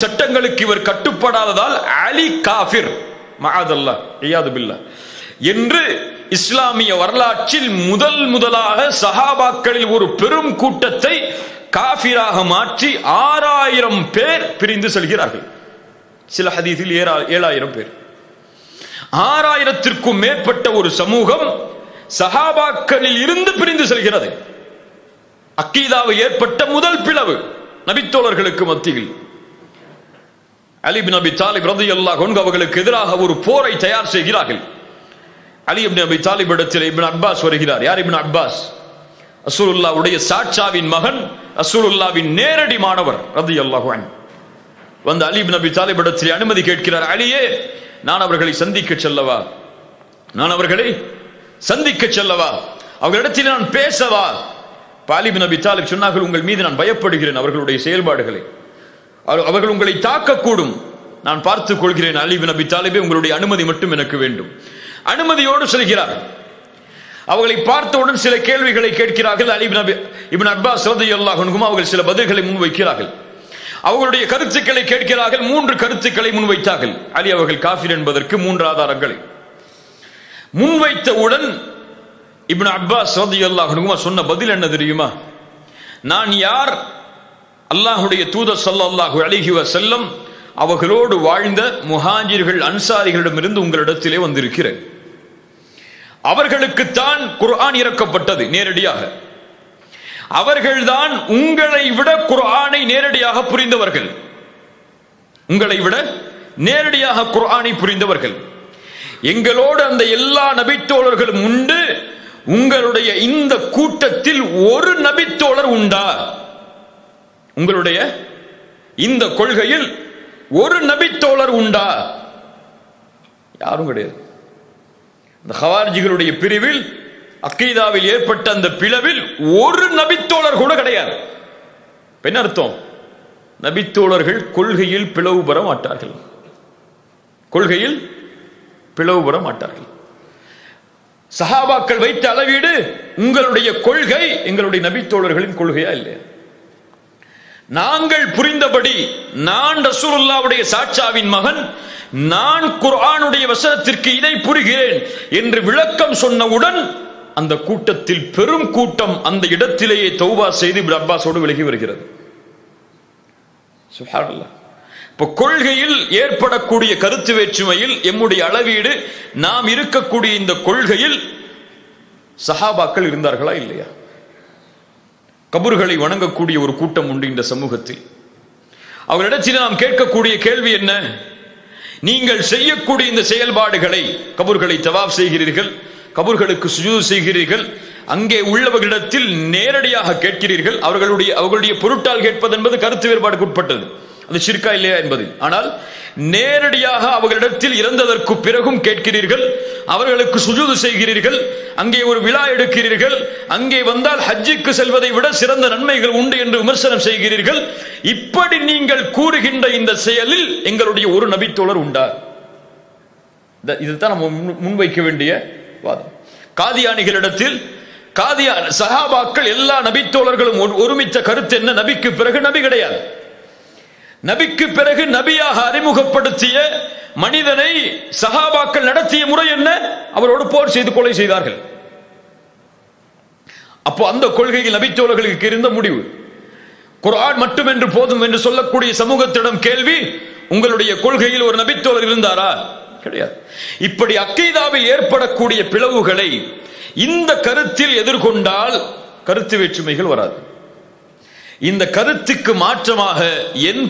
சட்டங்களுக்கு இவர் கட்டுப்படாததால் அலி காஃபிர் மஅதல்லாஹ் இயாது பில்லாஹ் என்று இஸ்லாமிய வரலாற்றில் முதலாக சஹாபாக்களில் ஒரு பெரும் கூட்டத்தை காஃபிராக மாற்றி 6000 பேர் பிரிந்து செல்கிறார்கள். சில ஹதீஸில் 7000 பேர். 6000த்திற்கும் மேற்பட்ட ஒரு சமூகம் சஹாபாக்களில் இருந்து பிரிந்து செல்கிறது. அக்கீதாவை ஏற்பட்ட முதல் பிளவு நபித்தோழர்களுக்கு மத்தியில். அலி இப்னு அபி தாலிப் ரலியல்லாஹு அன்ஹு அவர்களுக்கு எதிராக ஒரு போரை தயார் செய்கிறார்கள். அலி இப்னு அபி தாலிப் இடத்தில் இப்னு அப்பாஸ் வருகிறார். யார் இப்னு அப்பாஸ்? ரசூலுல்லாஹ்வுடைய சாட்சாவின் மகன், ரசூலுல்லாஹ்வின் நேரடி மாணவர் ரலியல்லாஹு அன்ஹு. வந்து அலி இப்னு அபி தாலிப் இடத்தில் அனுமதி கேட்கிறார். அலியே, நான் அவர்களை சந்திக்க செல்லவா? அவர்களிடத்தில் நான் பேசவா? அலி இப்னு அபி தாலிப் சொன்னார்கள், உங்கள் மீது நான் பயப்படுகிறேன், அவர்களுடைய செயல்பாடுகளை. அவர்கள் உங்களை தாக்கக்கூடும், நான் பார்த்துக் கொள்கிறேன். அலி இப்னு அபி தாலிபே, உங்களுடைய அனுமதி மட்டும் எனக்கு வேண்டும். அனுமதியோடு செல்கிறார். அவர்களை பார்த்தவுடன் சில கேள்விகளை கேட்கிறார்கள். அலி இப்னு அப்பாஸ் ரலியல்லாஹு அன்ஹு அவர்கள் சில பதில்களை முன்வைக்கிறார்கள். அவர்களுடைய கருத்துக்களை கேட்கிறார்கள். 3 கருத்துக்களை முன்வைத்தார்கள். அலி அவர்கள் காஃபிர் என்பதற்கு 3 ஆதாரங்களை முன்வைத்தவுடன் இப்னு அப்பாஸ் ரலியல்லாஹு அன்ஹு சொன்ன பதில் என்ன தெரியுமா? நான் யார்? அல்லாஹ்வுடைய தூதர் ஸல்லல்லாஹு அலைஹி வஸல்லம் அவர்களோடு வாழ்ந்த முஹாஜிர்கள் அன்சாரிகளிடமிருந்து உங்களிடத்திலே வந்திருக்கிறேன். அவர்களுக்குத்தான் குர்ஆன் இறக்கப்பட்டது நேரடியாக. அவர்கள்தான் உங்களை விட குர்ஆனை நேரடியாக புரிந்தவர்கள். எங்களோடு அந்த எல்லா நபித்தோழர்களும் உண்டு. உங்களுடைய இந்த கூட்டத்தில் ஒரு நபித்தோழர் உண்டா? உங்களுடைய இந்த கொள்கையில் ஒரு நபித்தோழர் உண்டா? யாரும் கிடையாது. இந்த ஹவாரிஜிகளுடைய பிரிவில், அக்கீதாவில் ஏற்பட்ட அந்த பிளவில் ஒரு நபித்தோழர் கூட கிடையாது. என்ன அர்த்தம்? நபித்தோழர்கள் கொள்கையில் பிளவு பெற மாட்டார்கள். சஹாபாக்கள் வைத்த அளவீடு உங்களுடைய கொள்கை எங்களுடைய நபித்தோழர்களின் கொள்கையா இல்லையா? நாங்கள் புரிந்தபடி, நான் ரசூலுல்லாஹ்வுடைய சாட்சாவின் மகன், நான் குர்ஆனுடைய வசனத்திற்கு இதை புரிகிறேன் என்று விளக்கம் சொன்னவுடன் அந்த கூட்டத்தில் பெரும் கூட்டம் அந்த இடத்திலேயே தௌபா செய்து இப்னு அப்பாஸோடு விலகி வருகிறது. சுப்ஹானல்லாஹ். இப்போ கொள்கையில் ஏற்படக்கூடிய கருத்து வேற்றுமையில் எம்முடைய அளவீடு, நாம் இருக்கக்கூடிய இந்த கொள்கையில் சஹாபாக்கள் இருந்தார்களா இல்லையா? கபர்களை வணங்கக்கூடிய ஒரு கூட்டம் உண்டு இந்த சமூகத்தில். அவர்களிடத்தில் நாம் கேட்கக்கூடிய கேள்வி என்ன? நீங்கள் செய்யக்கூடிய இந்த செயல்பாடுகளை, கபர்களை தவாப் செய்கிறீர்கள், கபர்களுக்கு சுஜூத் செய்கிறீர்கள், அங்கே உள்ளவர்களிடத்தில் நேரடியாக கேட்கிறீர்கள். அவர்களுடைய பொருட்டால் கேட்பது என்பது கருத்து வேறுபாடுக்கு உட்பட்டது, அது ஷிர்கா இல்லையா என்பது. ஆனால் நேரடியாக அவர்களிடத்தில் இறந்ததற்கு பிறகும் கேட்கிறீர்கள், அவர்களுக்கு சுஜூது செய்கிறீர்கள், அங்கே ஒரு விழா எடுக்கிறீர்கள், அங்கே வந்தால் ஹஜ்ஜுக்கு செல்வதை விட சிறந்த நன்மைகள் உண்டு என்று விமர்சனம் செய்கிறீர்கள். இப்படி நீங்கள் கூறுகின்ற இந்த செயலில் எங்களுடைய ஒரு நபித்தோழர் உண்டா? இதுதான் நம்ம முன்வைக்க வேண்டிய வாதம். காதியானிகளிடத்தில் சஹாபாக்கள் எல்லா நபித்தோழர்களும் ஒருமித்த கருத்து என்ன? நபிக்கு பிறகு நபி கிடையாது. நபிக்கு பிறகு நபியாக அறிமுகப்படுத்திய மனிதனை சஹாபாக்கள் நடத்திய முறை என்ன? அவரோடு போர் செய்து கொலை செய்தார்கள். அப்போ அந்த கொள்கையில் நபித்தோழர்களுக்கு இருந்த முடிவு குர்ஆன் மட்டும் என்று போதும் என்று சொல்லக்கூடிய சமூகத்திடம் கேள்வி, உங்களுடைய கொள்கையில் ஒரு நபித்தோழர் இருந்தாரா? கிடையாது. இப்படி அக்கீதாவில் ஏற்படக்கூடிய பிளவுகளை இந்த கருத்தில் எதிர்கொண்டால் கருத்து வேற்றுமைகள் வராது. இந்த கருத்துக்கு மாற்றமாக என்